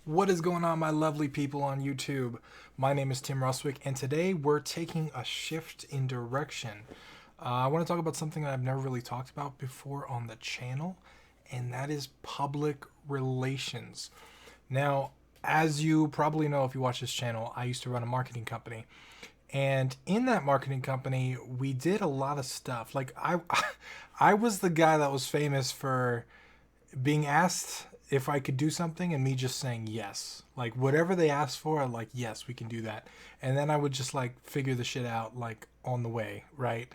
What is going on, my lovely people on YouTube? My name is Tim Ruswick, and today we're taking a shift in direction. I want to talk about something that I've never really talked about before on the channel, and that is public relations. Now, as you probably know if you watch this channel, I used to run a marketing company. And in that marketing company, we did a lot of stuff. I was the guy that was famous for being asked if I could do something and me just saying yes. Like whatever they asked for, I'm like, yes, we can do that. And then I would just like figure the shit out like on the way, right?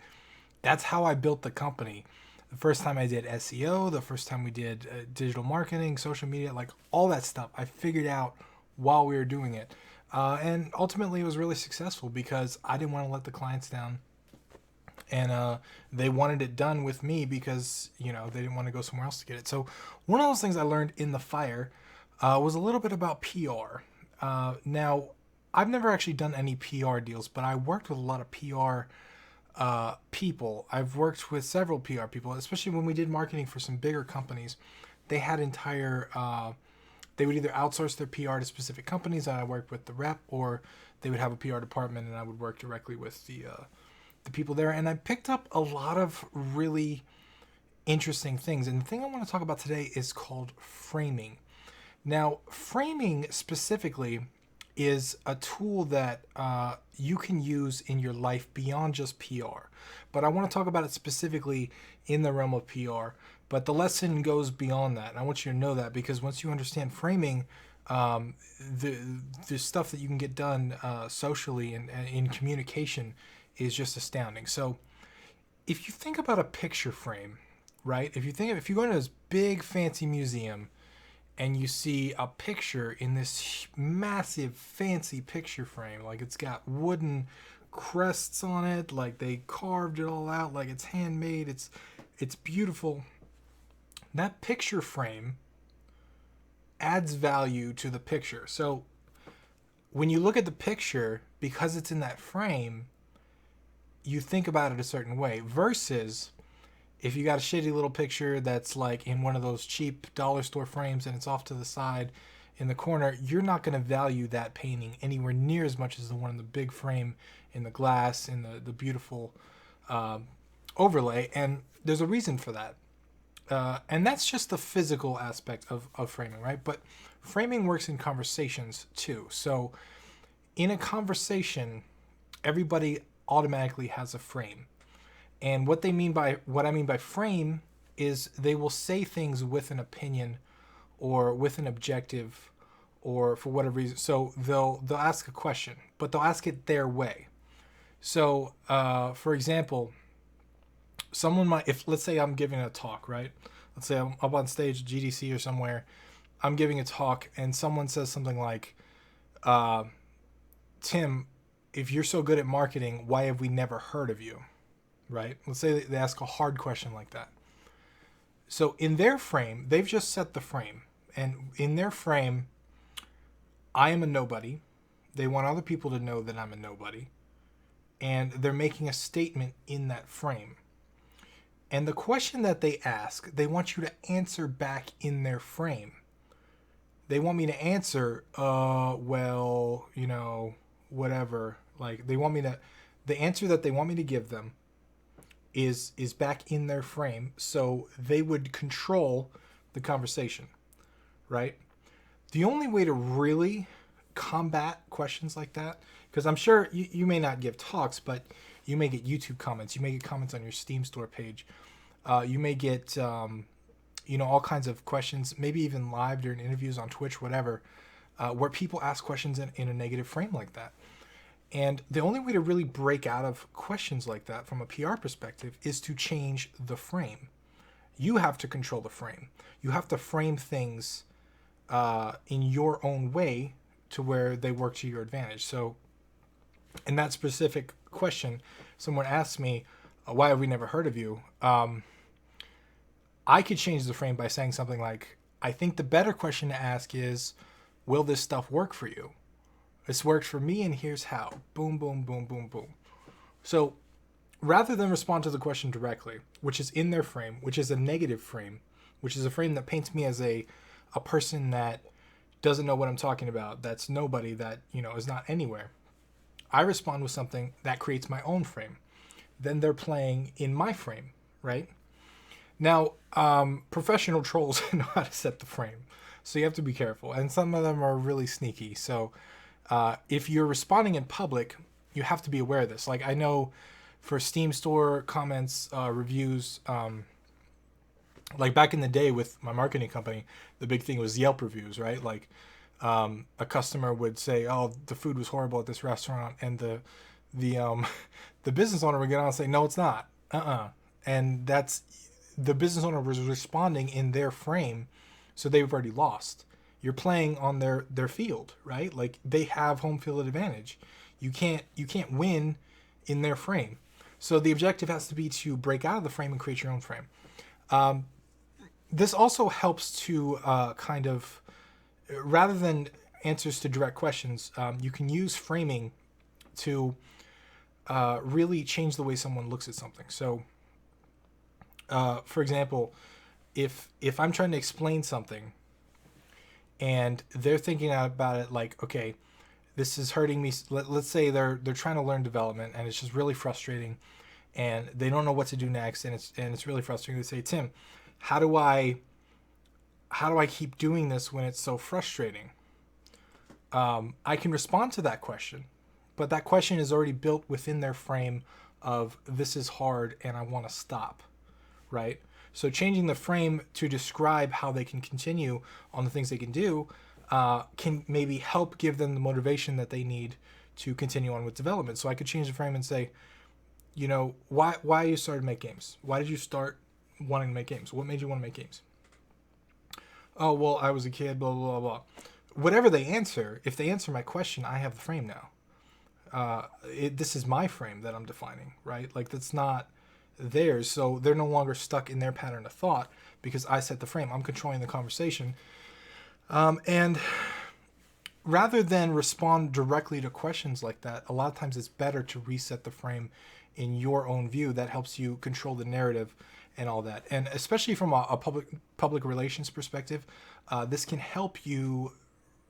That's how I built the company. The first time I did SEO, the first time we did digital marketing, social media, like all that stuff, I figured out while we were doing it. And ultimately, it was really successful because I didn't want to let the clients down and they wanted it done with me because they didn't want to go somewhere else to get it. So one of those things I learned in the fire was a little bit about PR. Now, I've never actually done any PR deals, but I worked with a lot of PR people. I've worked with several PR people, especially when we did marketing for some bigger companies. They had entire they would either outsource their PR to specific companies, and I worked with the rep, or they would have a PR department, and I would work directly with the people there. And I picked up a lot of really interesting things. And the thing I want to talk about today is called framing. Now, framing specifically is a tool that you can use in your life beyond just PR. But I want to talk about it specifically in the realm of PR. But the lesson goes beyond that. And I want you to know that because once you understand framing, the stuff that you can get done socially and in communication is just astounding. So if you think about a picture frame, right? If you go into this big fancy museum and you see a picture in this massive fancy picture frame, like it's got wooden crests on it, like they carved it all out, like it's handmade, it's beautiful. That picture frame adds value to the picture. So when you look at the picture, because it's in that frame, you think about it a certain way versus if you got a shitty little picture that's like in one of those cheap dollar store frames and it's off to the side in the corner, you're not going to value that painting anywhere near as much as the one in the big frame, in the glass, in the beautiful overlay. And there's a reason for that. And that's just the physical aspect of framing, right? But framing works in conversations too. So in a conversation, everybody automatically has a frame. And what I mean by frame is they will say things with an opinion or with an objective or for whatever reason. So they'll ask a question, but they'll ask it their way. So for example, someone might, if let's say I'm giving a talk, right? Let's say I'm up on stage at GDC or somewhere, I'm giving a talk and someone says something like, Tim, if you're so good at marketing, why have we never heard of you? Right? Let's say they ask a hard question like that. So in their frame, they've just set the frame. And in their frame, I am a nobody. They want other people to know that I'm a nobody. And they're making a statement in that frame. And the question that they ask, they want you to answer back in their frame. They want me to answer, well, whatever. Like they want me to, the answer that they want me to give them is back in their frame, so they would control the conversation, right? The only way to really combat questions like that, because I'm sure you may not give talks, but you may get YouTube comments, you may get comments on your Steam store page, you may get all kinds of questions, maybe even live during interviews on Twitch, whatever, where people ask questions in a negative frame like that. And the only way to really break out of questions like that from a PR perspective is to change the frame. You have to control the frame. You have to frame things in your own way to where they work to your advantage. So in that specific question, someone asked me, why have we never heard of you? I could change the frame by saying something like, I think the better question to ask is, will this stuff work for you? This works for me, and here's how. Boom, boom, boom, boom, boom. So rather than respond to the question directly, which is in their frame, which is a negative frame, which is a frame that paints me as a person that doesn't know what I'm talking about, that's nobody, that, is not anywhere, I respond with something that creates my own frame. Then they're playing in my frame, right? Now, professional trolls know how to set the frame, so you have to be careful. And some of them are really sneaky. So if you're responding in public, you have to be aware of this. Like, I know for Steam store comments, reviews, like back in the day with my marketing company, the big thing was Yelp reviews, right? Like, a customer would say, "Oh, the food was horrible at this restaurant," and the the business owner would get on and say, "No, it's not." And that's the business owner was responding in their frame, so they've already lost. You're playing on their field, right? Like, they have home field advantage. You can't win in their frame. So the objective has to be to break out of the frame and create your own frame. This also helps to kind of, rather than answers to direct questions, you can use framing to really change the way someone looks at something. So, for example, if I'm trying to explain something and they're thinking about it like, okay, this is hurting me. Let's say they're trying to learn development and it's just really frustrating, and they don't know what to do next, and it's really frustrating. They say, "Tim, how do I keep doing this when it's so frustrating?" I can respond to that question, but that question is already built within their frame of, this is hard and I want to stop, right? So changing the frame to describe how they can continue on the things they can do can maybe help give them the motivation that they need to continue on with development. So I could change the frame and say, why you started to make games? Why did you start wanting to make games? What made you want to make games? Oh, well, I was a kid, blah, blah, blah, blah. Whatever they answer, if they answer my question, I have the frame now. This is my frame that I'm defining, right? Like, that's not theirs. So they're no longer stuck in their pattern of thought because I set the frame. I'm controlling the conversation. And rather than respond directly to questions like that, a lot of times it's better to reset the frame in your own view. That helps you control the narrative and all that. And especially from a public relations perspective, this can help you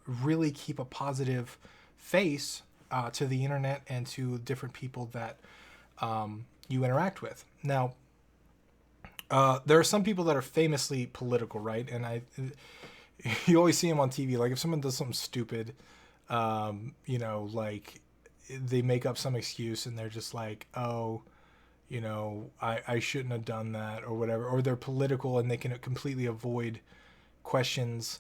really keep a positive face to the internet and to different people that you interact with. Now, there are some people that are famously political, right? And you always see them on TV. Like, if someone does something stupid, like they make up some excuse and they're just like, "Oh, I shouldn't have done that," or whatever. Or they're political and they can completely avoid questions.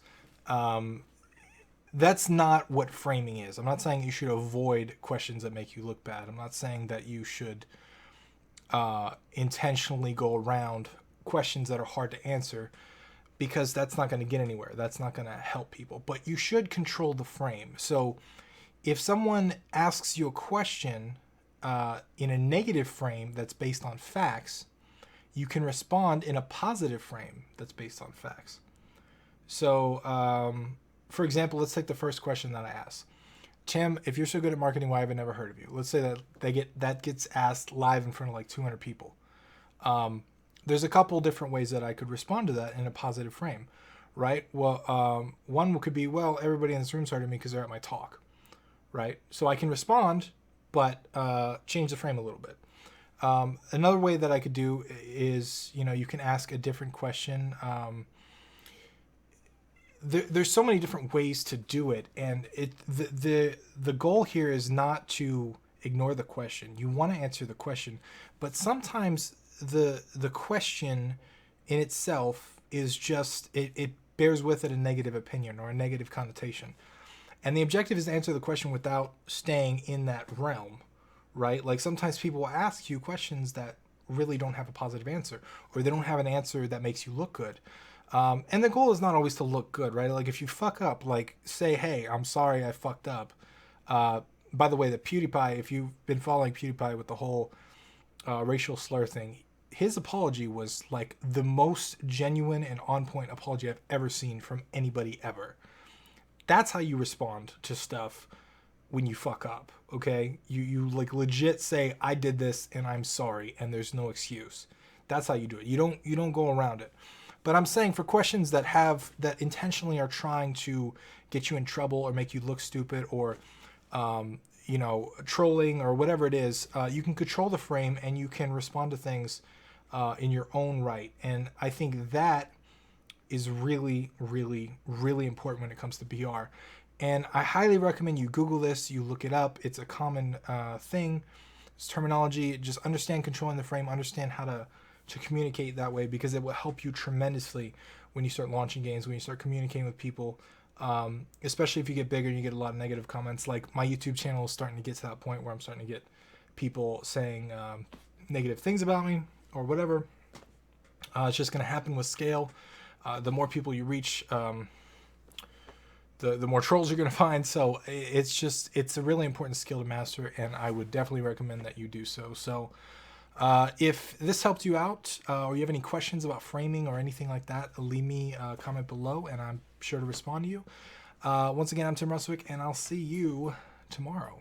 That's not what framing is. I'm not saying you should avoid questions that make you look bad. I'm not saying that you should intentionally go around questions that are hard to answer, because that's not going to get anywhere. That's not going to help people. But you should control the frame. So if someone asks you a question in a negative frame that's based on facts, you can respond in a positive frame that's based on facts. So, for example, let's take the first question that I asked. "Tim, if you're so good at marketing, why have I never heard of you?" Let's say that gets asked live in front of like 200 people. There's a couple different ways that I could respond to that in a positive frame, right? Well, one could be, well, everybody in this room's heard of me because they're at my talk, right? So I can respond, but change the frame a little bit. Another way that I could do is, you can ask a different question. There's so many different ways to do it, and the goal here is not to ignore the question. You want to answer the question, but sometimes the question in itself is just it bears with it a negative opinion or a negative connotation, and the objective is to answer the question without staying in that realm, right? Like, sometimes people will ask you questions that really don't have a positive answer, or they don't have an answer that makes you look good. And the goal is not always to look good, right? Like, if you fuck up, like, say, "Hey, I'm sorry, I fucked up." By the way, the PewDiePie, if you've been following PewDiePie with the whole racial slur thing, his apology was like the most genuine and on point apology I've ever seen from anybody ever. That's how you respond to stuff when you fuck up, okay? You like legit say, "I did this and I'm sorry," and there's no excuse. That's how you do it. You don't go around it. But I'm saying for questions that intentionally are trying to get you in trouble or make you look stupid or trolling or whatever it is, you can control the frame and you can respond to things in your own right. And I think that is really, really, really important when it comes to PR. And I highly recommend you Google this, you look it up. It's a common thing. It's terminology. Just understand controlling the frame, understand how to communicate that way, because it will help you tremendously when you start launching games, when you start communicating with people, especially if you get bigger and you get a lot of negative comments. Like my YouTube channel is starting to get to that point where I'm starting to get people saying negative things about me or whatever. It's just going to happen with scale. The more people you reach, the more trolls you're going to find. So it's a really important skill to master, and I would definitely recommend that you do so. So if this helped you out, or you have any questions about framing or anything like that, leave me a comment below, and I'm sure to respond to you. Once again, I'm Tim Rustwick, and I'll see you tomorrow.